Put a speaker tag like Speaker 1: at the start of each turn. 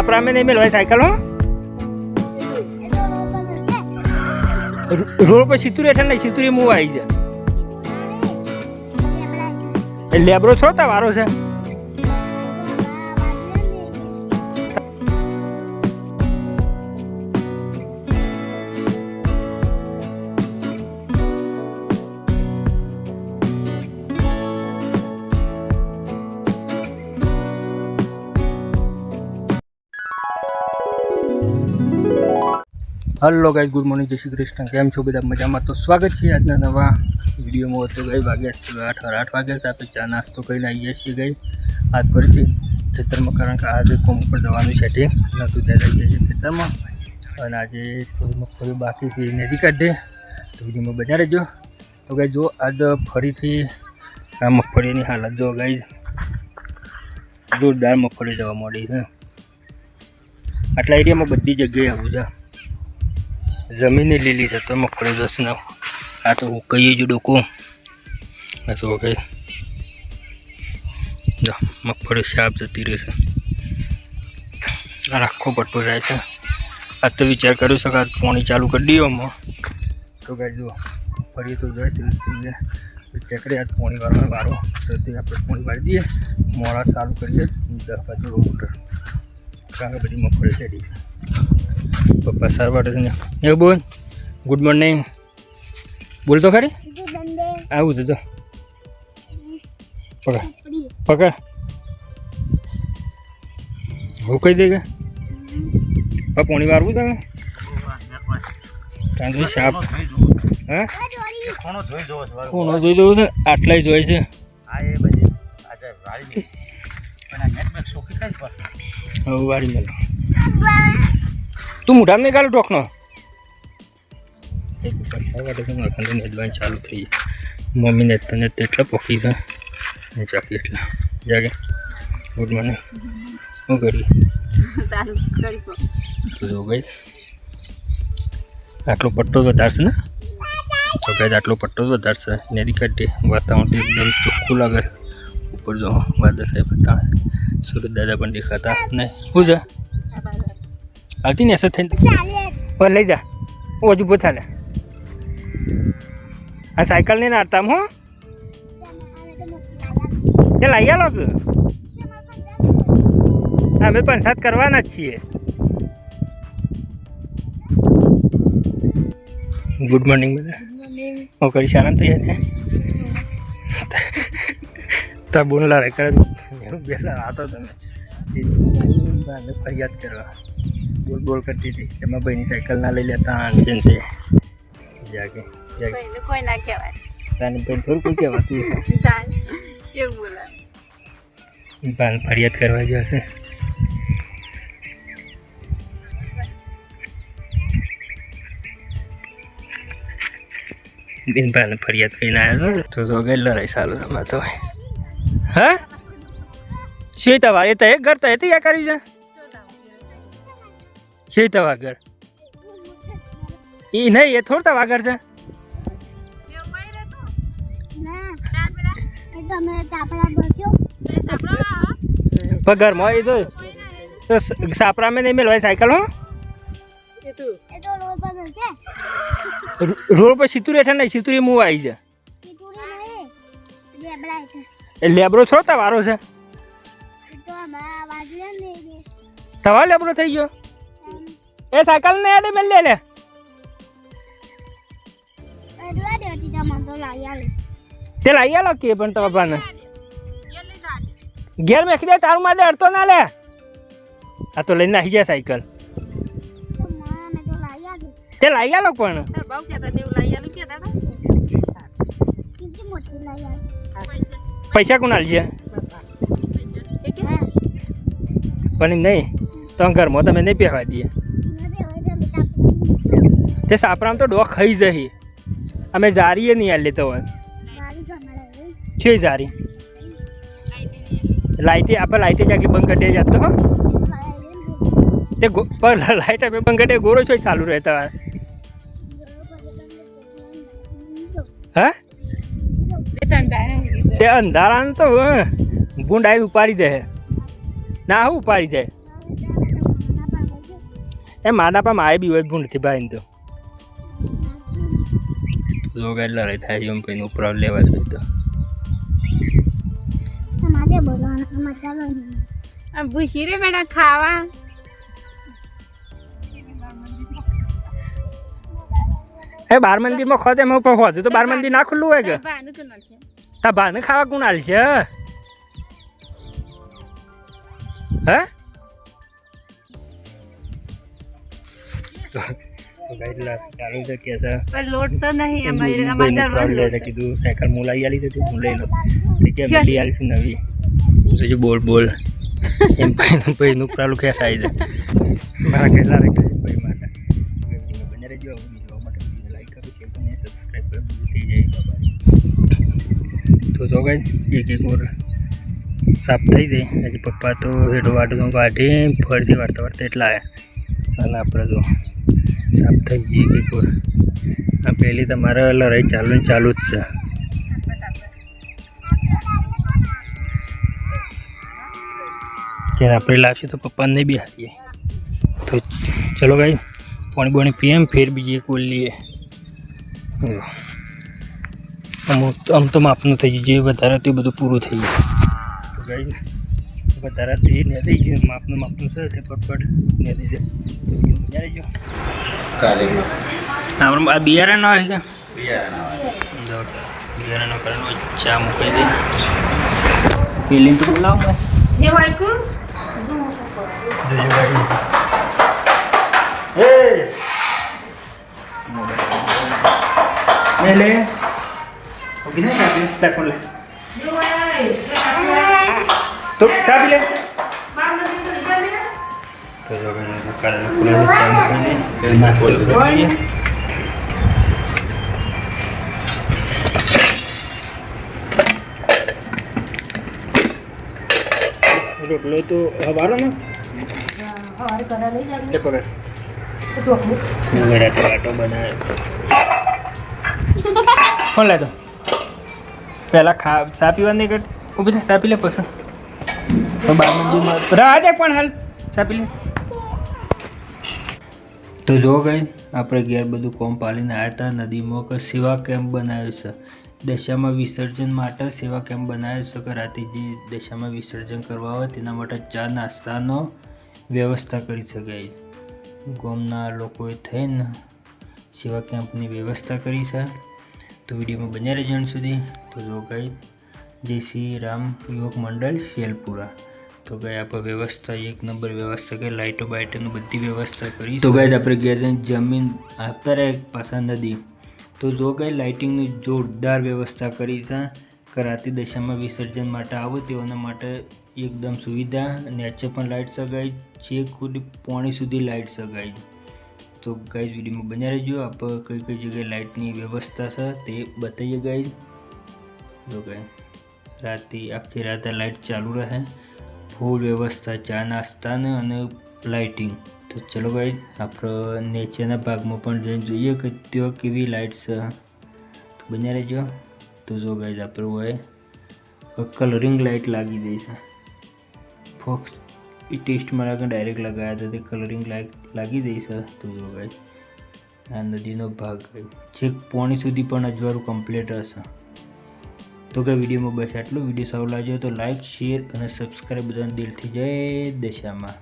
Speaker 1: सापरा में नहीं मिल भाई साइकिल हो रोड पर सीतुरी हेठ नहीं सीतुरी मुँह आई जाए लेबरो छो तवारो से हेलो गाइस गुड मॉर्निंग जय श्री कृष्ण केम छो बधा मजा में। तो स्वागत है आज नवा वीडियो में। तो गई वाग्या 8 वाग्या से आप चा नास्तो कर आइए छे। गई आज फरी खेतर में कारण के आज कोम पर जवानी सेटिंग नतु त्यारे जाइए खेतर में और आज थोड़ी मगफड़ी बाकी थी नहीं काढ़े तो वीडियो में बजा रहो। तो गई जो आज फरी थी आ मगफड़ी की हालत जो गई जोरदार मगफड़ी जवा मળી है। आटला एरिया में बधी जगह आવું છે जमीन लीली है तो मगफड़ी जस ना आ तो कही जो डोको तो गई जो मगफड़ी साफ जती रहे आखो पट्टो जाए है। आज तो विचार करूँ सका पानी चालू कर दियो में तो गई जो फरी तो जाए विचार करिए आज पानी वाला वारो तो आप पानी वारी दिए मोड़ा चालू करिए 10 मोटर कारण बड़ी मगफड़ी चढ़ी पप्पा सार वाटे से ए बोल गुड मॉर्निंग बोल तो खरी आऊ जो पकड़ पकड़ वो कही देगा पानी वारવું તમે કારણ સાપ હે કોનો જોઈ જોવું છે આટલાય જોઈ છે આ એ બધી આજે વાળી પણ આ નેટ મેક સોખી કાઈ પડશે હવે વાળી મેલો तू मुठा में निकालो टोकनो नेटबाइन चालू थी मम्मी ने एट्ला पोखी है चाकी एट्ला जागे गुड मॉर्निंग શું કરી તો જો ગઈ આટલો પટ્ટો તો ધારશે ને તો ગઈ આટલો પટ્ટો તો ધારશે નેરી કાઢી વાતાવરણ એકદમ ચોખ્ખું લાગે ઉપર જો વાદળ સાહેબ હતા सूरज दादा પણ દેખાતા નહીં શું છે आती नहीं ऐसा थे और ले जा वो जो पूछा ले आ साइकिल नहीं आता हूँ ये लाइया लोग हमें पंचायत करवाना चाहिए। गुड मॉर्निंग बेटा और करी शानन तो यार है तब बोलना रहे कर बेला आता था मैं फरियाद करवा बोल बोल करती थी कि मैं बहनी साइकिल ना ले लेता आंचन से जाके जाके कोई ना कहवाय तानी बहन थोड़ी कोई कहवाती है ये बोला बाल फरियाद करवा जैसे दिन बाल फरियाद कहीं आया तो गए लड़ाई सालों समय तो हाँ शे तवारे तय घर तय या करी जा शे तवागर ये नहीं ये थोड़ा तवागर से घर में इधर तो सापरा में नहीं मिल भाई साइकिल हो रोड पर सीतुरी हेठ नहीं सीतुरी मुँह आई जाए लेबरो छो तवारो से तवा लेबरो थी गयो ए साइकिल ने आडे मिल ले ते लाई आलो के पण तो बाबा ने घेर में दे तारू मारे अड़तो ना ले आ तो लेने आई जा साइकिल ते लाई आलो पण बाऊ कहता ते लाई आलो के दादा किती मोठी लाई आलो पैसा कोण आलजे पण नहीं तो घर में तमे नहीं पहवा दिए ते सापरा तो डॉग खाई जाए अमे जारी नहीं आले तो छे जारी लाइटे आप लाइटे जाके बंद कर दे जाते हो ते पर लाइट पे बंद कर दे गोरो छो चालू रहता है हाँ ते अंधारा तो बूंद आई उपाड़ी जाए ना हो उपाड़ी जाए એ માના પા માએ બી હોય ભૂંડથી ભાઈ તો જો ગાય લડાઈ થાય છે એમ ભાઈ ઉપર લેવા જોઈએ તો
Speaker 2: તમારે બોલવાના મસાલો अब बुशीरे बेटा खावा
Speaker 1: એ બાર મંદિરમાં ખોતે એમાં ઉપર હોજે તો બાર મંદિર ના ખુલ્લું હોય કે
Speaker 2: બાનું તો નથી
Speaker 1: તા બાને ખાવા કોણ હાલ છે હે તો ગાઈડલા ચાલુ છે કે છે
Speaker 2: पर लोट तो नहीं हमारे हमारा
Speaker 1: લે કીધું સાયકલ મુલાઈ આલી છે તું લઈ લો કે મળી આલી છે નવી તો બોલ બોલ એમ ભાઈ નું પ્રાલું ખેસ આવી જાય મારા કેટલા રે ભાઈ મારા બને રહેજો વિડિયો માટે લાઈક કરો શેર કરો સબસ્ક્રાઇબ કરો થઈ જાય બાબા તો જો ગાઈ એક ઓર સાફ થઈ જાય હજી પપ્પા તો હેડો વાટો વાઢી ફરતી વાળતા એટલા આવ્યા અને આપણે જો સાફ થઈ ગઈ એક ઓર આ પહેલી તમારે લડાઈ ચાલુ જ છે कि આપણે લાવશે તો પપ્પા ને भी आइए तो चलो गाइस पानी बोनी पिए फिर बीजी कोल लिए हम तो मापનું થઈ ગયું જે વધારે તે બધું પૂરું થઈ ગયું તો ગાઈસ વધારે તે ને થઈ ગયું માપનું છે તે પટપટ ને થઈ જાય તો જો કાલે આપણે આ બિયારણ નો છે બિયારણ નો કરવાનો ચા મૂકી દે ફીલિંગ તો બોલાવ
Speaker 2: ये वाइको
Speaker 1: ले ओके ना चाकू ले तो चाबी ले तो जो मैंने कल खुला चाबी ले नाश्ता करिए रोटलो तो हवारो ना
Speaker 2: हमारे करा ले जाके
Speaker 1: ये पकड़
Speaker 2: तो
Speaker 1: मेरा टमाटो बनाया कौन लाए तो पहला खा चा पीवा नहीं कर वो भी चा पी ले पसंद तो बार मंदिर में रहा दे पण हाल चा पी લે તો જો ગઈ આપણે ઘેર બધું કોમ પાલીને આવ્યા હતા નદીમાં કે સેવા કેમ્પ બનાવ્યો છે દશામાં વિસર્જન માટે સેવા કેમ્પ બનાવ્યો છે કે રાતે જે દશામાં વિસર્જન કરવા આવે તેના માટે ચા નાસ્તાનો વ્યવસ્થા કરી શકાય ગામના લોકોએ થઈને સેવા કેમ્પની વ્યવસ્થા કરી છે તો વિડીયોમાં બન્યા રહેજો અંત સુધી તો જો ગઈ જય શ્રી રામ યુવક મંડળ શેલપુરા તો ગઈ આપણે વ્યવસ્થા એક નંબર વ્યવસ્થા કરી લાઇટો બાઇટોની બધી વ્યવસ્થા કરી તો ગઈ આપણે ઘેર જમીન આવતા રહે પાછા નદી તો જો ગઈ લાઇટિંગની જોરદાર વ્યવસ્થા કરી છે કે રાતે દશામાં વિસર્જન માટે આવો તેઓના માટે એકદમ સુવિધા નીચે પણ લાઇટ સગાઈ છેક સુધી પોણી સુધી લાઇટ સગાઈ તો ગાઈઝ વિડીયોમાં બન્યા રહેજો આપણે કઈ કઈ જગ્યાએ લાઇટની વ્યવસ્થા છે તે બતાવીએ ગાઈઝ જો ગાઈઝ રાતે આખી રાતે લાઇટ ચાલુ રહે ફૂલ વ્યવસ્થા ચા નાસ્તાને અને લાઇટિંગ તો ચલો ગાઈઝ આપણે નીચેના ભાગમાં પણ જઈને જોઈએ કે ત્યાં કેવી લાઇટ છે તો બન્યા રહેજો તો જો ગાઈઝ આપણે હોય કલરિંગ લાઇટ લાગી દઈ છે ફોક્સ એ ટેસ્ટમાં લાગે ડાયરેક્ટ લગાવ્યા હતા તે કલરિંગ લાઇટ લાગી દઈ છે તો જો ગાઈઝ આ નદીનો ભાગ છેક પોણી સુધી પણ અજવાળું કમ્પ્લીટ હશે તો કે વિડીયોમાં બસ આટલું વિડીયો સારો લાગ્યો તો લાઇક શેર અને સબસ્ક્રાઈબ બધાને દિલથી જય દશામાં